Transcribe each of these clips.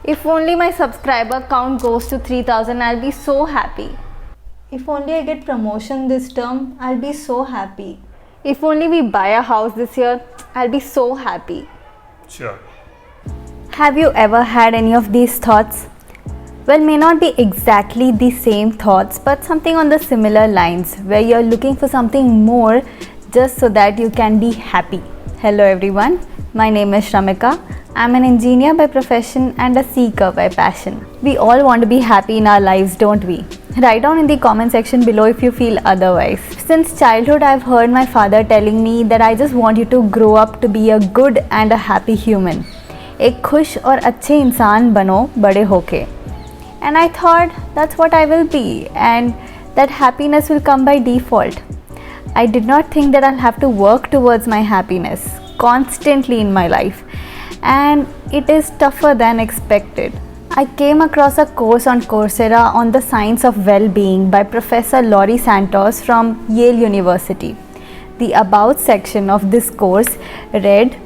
If only my subscriber count goes to 3000, I'll be so happy. If only I get promotion this term, I'll be so happy. If only we buy a house this year, I'll be so happy. Sure. Have you ever had any of these thoughts? Well, may not be exactly the same thoughts, but something on the similar lines where you're looking for something more just so that you can be happy. Hello everyone, my name is Shramika. I'm an engineer by profession and a seeker by passion. We all want to be happy in our lives, don't we? Write down in the comment section below if you feel otherwise. Since childhood, I've heard my father telling me that I just want you to grow up to be a good and a happy human. एक खुश और अच्छे इंसान बनो बड़े होके. And I thought that's what I will be, and that happiness will come by default. I did not think that I'll have to work towards my happiness constantly in my life, and it is tougher than expected. I came across a course on Coursera on the science of well-being by Professor Laurie Santos from Yale University. The About section of this course read,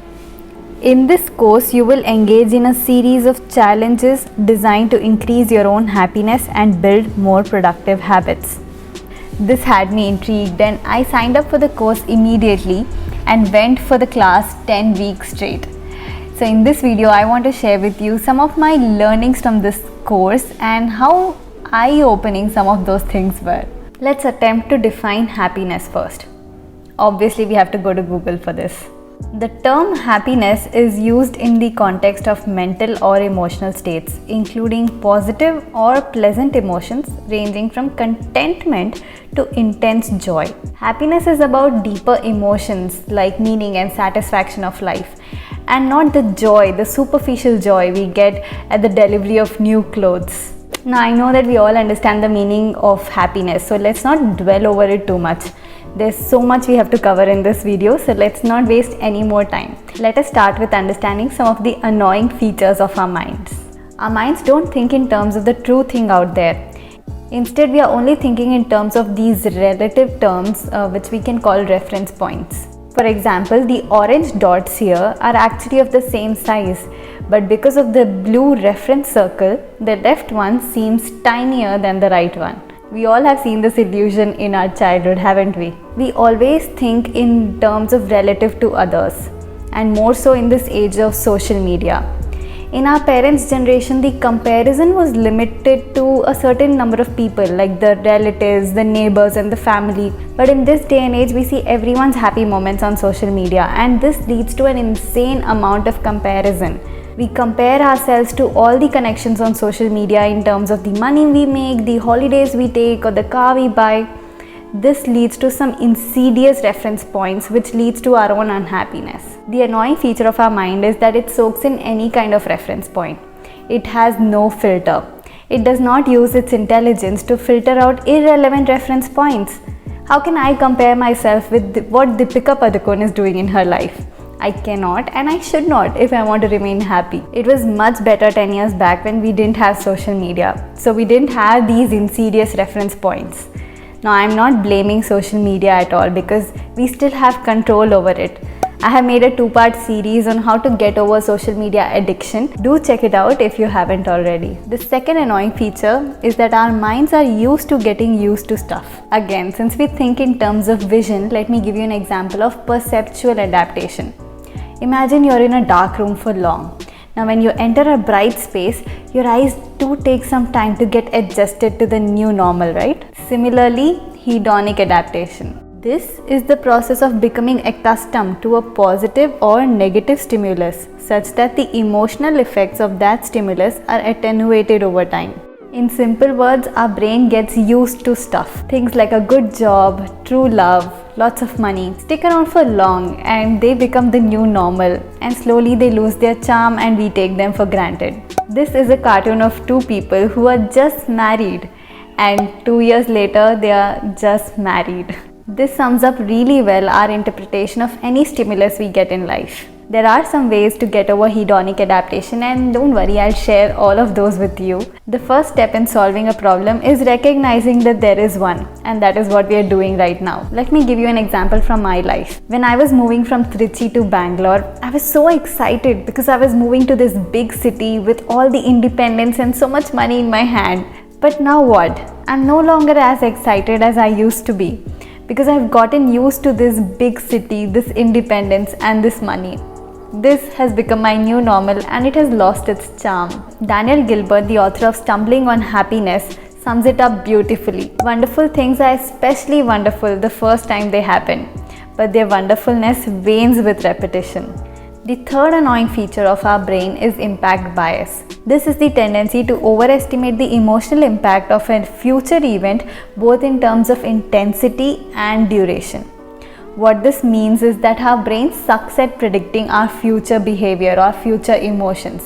"In this course, you will engage in a series of challenges designed to increase your own happiness and build more productive habits." This had me intrigued, and I signed up for the course immediately and went for the class 10 weeks straight. So in this video, I want to share with you some of my learnings from this course and how eye-opening some of those things were. Let's attempt to define happiness first. Obviously, we have to go to Google for this. The term happiness is used in the context of mental or emotional states, including positive or pleasant emotions ranging from contentment to intense joy. Happiness is about deeper emotions like meaning and satisfaction of life, and not the joy, the superficial joy we get at the delivery of new clothes. Now, I know that we all understand the meaning of happiness, so let's not dwell over it too much. There's so much we have to cover in this video, so let's not waste any more time. Let us start with understanding some of the annoying features of our minds. Our minds don't think in terms of the true thing out there. Instead, we are only thinking in terms of these relative terms, which we can call reference points. For example, the orange dots here are actually of the same size, but because of the blue reference circle, the left one seems tinier than the right one. We all have seen this illusion in our childhood, haven't we? We always think in terms of relative to others, and more so in this age of social media. In our parents' generation, the comparison was limited to a certain number of people, like the relatives, the neighbors, and the family. But in this day and age, we see everyone's happy moments on social media, and this leads to an insane amount of comparison. We compare ourselves to all the connections on social media in terms of the money we make, the holidays we take, or the car we buy. This leads to some insidious reference points, which leads to our own unhappiness. The annoying feature of our mind is that it soaks in any kind of reference point. It has no filter. It does not use its intelligence to filter out irrelevant reference points. How can I compare myself with what Deepika Padukone is doing in her life? I cannot, and I should not if I want to remain happy. It was much better 10 years back when we didn't have social media, so we didn't have these insidious reference points. Now, I'm not blaming social media at all because we still have control over it. I have made a 2-part series on how to get over social media addiction. Do check it out if you haven't already. The second annoying feature is that our minds are used to getting used to stuff. Again, since we think in terms of vision, let me give you an example of perceptual adaptation. Imagine you're in a dark room for long. Now, when you enter a bright space, your eyes do take some time to get adjusted to the new normal, right? Similarly, hedonic adaptation. This is the process of becoming accustomed to a positive or negative stimulus, such that the emotional effects of that stimulus are attenuated over time. In simple words, our brain gets used to stuff. Things like a good job, true love, lots of money stick around for long, and they become the new normal, and slowly they lose their charm and we take them for granted. This is a cartoon of two people who are just married, and 2 years later they are just married. This sums up really well our interpretation of any stimulus we get in life. There are some ways to get over hedonic adaptation, and don't worry, I'll share all of those with you. The first step in solving a problem is recognizing that there is one, and that is what we are doing right now. Let me give you an example from my life. When I was moving from Trichy to Bangalore, I was so excited because I was moving to this big city with all the independence and so much money in my hand. But now what? I'm no longer as excited as I used to be because I've gotten used to this big city, this independence, and this money. This has become my new normal and it has lost its charm. Daniel Gilbert, the author of Stumbling on Happiness, sums it up beautifully. Wonderful things are especially wonderful the first time they happen, but their wonderfulness wanes with repetition. The third annoying feature of our brain is impact bias. This is the tendency to overestimate the emotional impact of a future event, both in terms of intensity and duration. What this means is that our brain sucks at predicting our future behavior or future emotions.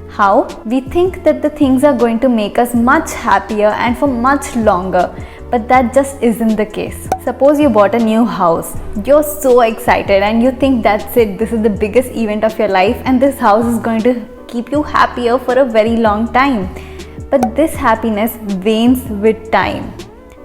How? We think that the things are going to make us much happier and for much longer, but that just isn't the case. Suppose you bought a new house. You're so excited and you think that's it, this is the biggest event of your life and this house is going to keep you happier for a very long time. But this happiness wanes with time.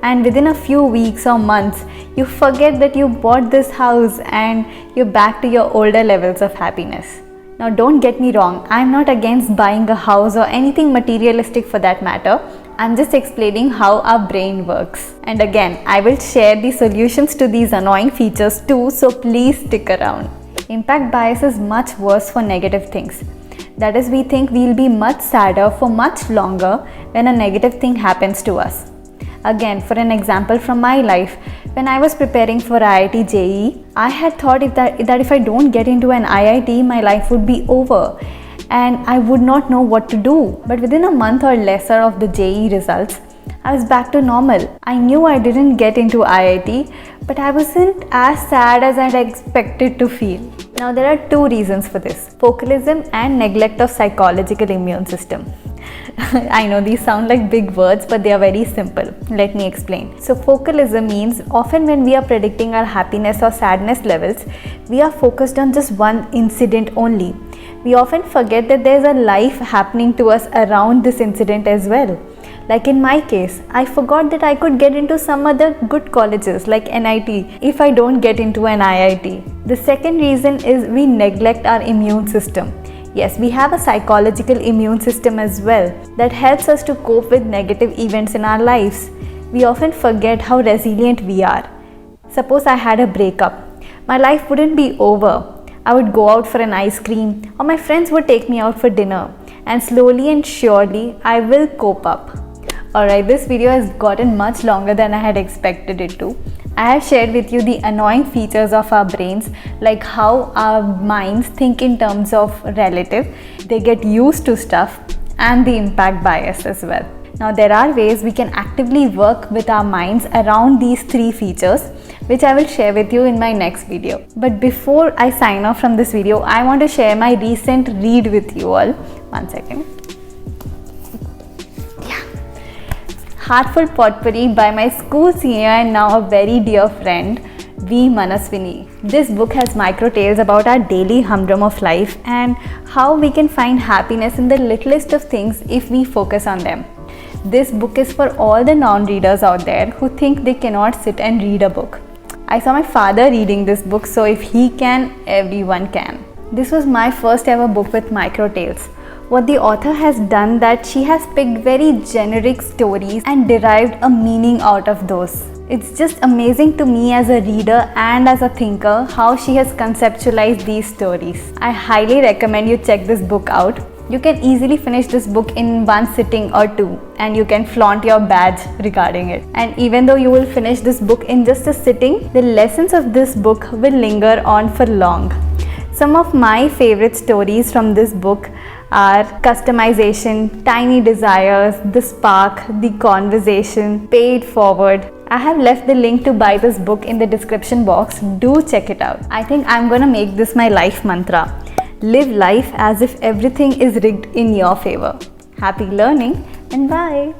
And within a few weeks or months, you forget that you bought this house and you're back to your older levels of happiness. Now don't get me wrong, I'm not against buying a house or anything materialistic for that matter. I'm just explaining how our brain works. And again, I will share the solutions to these annoying features too, so please stick around. Impact bias is much worse for negative things. That is, we think we'll be much sadder for much longer when a negative thing happens to us. Again, for an example from my life, when I was preparing for IIT JEE, I had thought that if I don't get into an IIT, my life would be over and I would not know what to do. But within a month or lesser of the JEE results, I was back to normal. I knew I didn't get into IIT, but I wasn't as sad as I'd expected to feel. Now there are two reasons for this: focalism and neglect of psychological immune system. I know these sound like big words, but they are very simple. Let me explain. So focalism means often when we are predicting our happiness or sadness levels, we are focused on just one incident only. We often forget that there's a life happening to us around this incident as well. Like in my case, I forgot that I could get into some other good colleges like NIT if I don't get into an IIT. The second reason is we neglect our immune system. Yes, we have a psychological immune system as well that helps us to cope with negative events in our lives. We often forget how resilient we are. Suppose I had a breakup. My life wouldn't be over. I would go out for an ice cream or my friends would take me out for dinner, and slowly and surely I will cope up. Alright, this video has gotten much longer than I had expected it to. I have shared with you the annoying features of our brains, like how our minds think in terms of relative, they get used to stuff, and the impact bias as well. Now there are ways we can actively work with our minds around these three features, which I will share with you in my next video. But before I sign off from this video, I want to share my recent read with you all. One second. Heartful Potpourri by my school senior and now a very dear friend, V. Manaswini. This book has micro tales about our daily humdrum of life and how we can find happiness in the littlest of things if we focus on them. This book is for all the non-readers out there who think they cannot sit and read a book. I saw my father reading this book, so if he can, everyone can. This was my first ever book with micro tales. What the author has done that she has picked very generic stories and derived a meaning out of those. It's just amazing to me as a reader and as a thinker how she has conceptualized these stories. I highly recommend you check this book out. You can easily finish this book in one sitting or two, and you can flaunt your badge regarding it. And even though you will finish this book in just a sitting, the lessons of this book will linger on for long. Some of my favorite stories from this book are Customization, Tiny Desires, The Spark, The Conversation, Pay It Forward. I have left the link to buy this book in the description box. Do check it out. I think I'm gonna make this my life mantra. Live life as if everything is rigged in your favor. Happy learning and bye.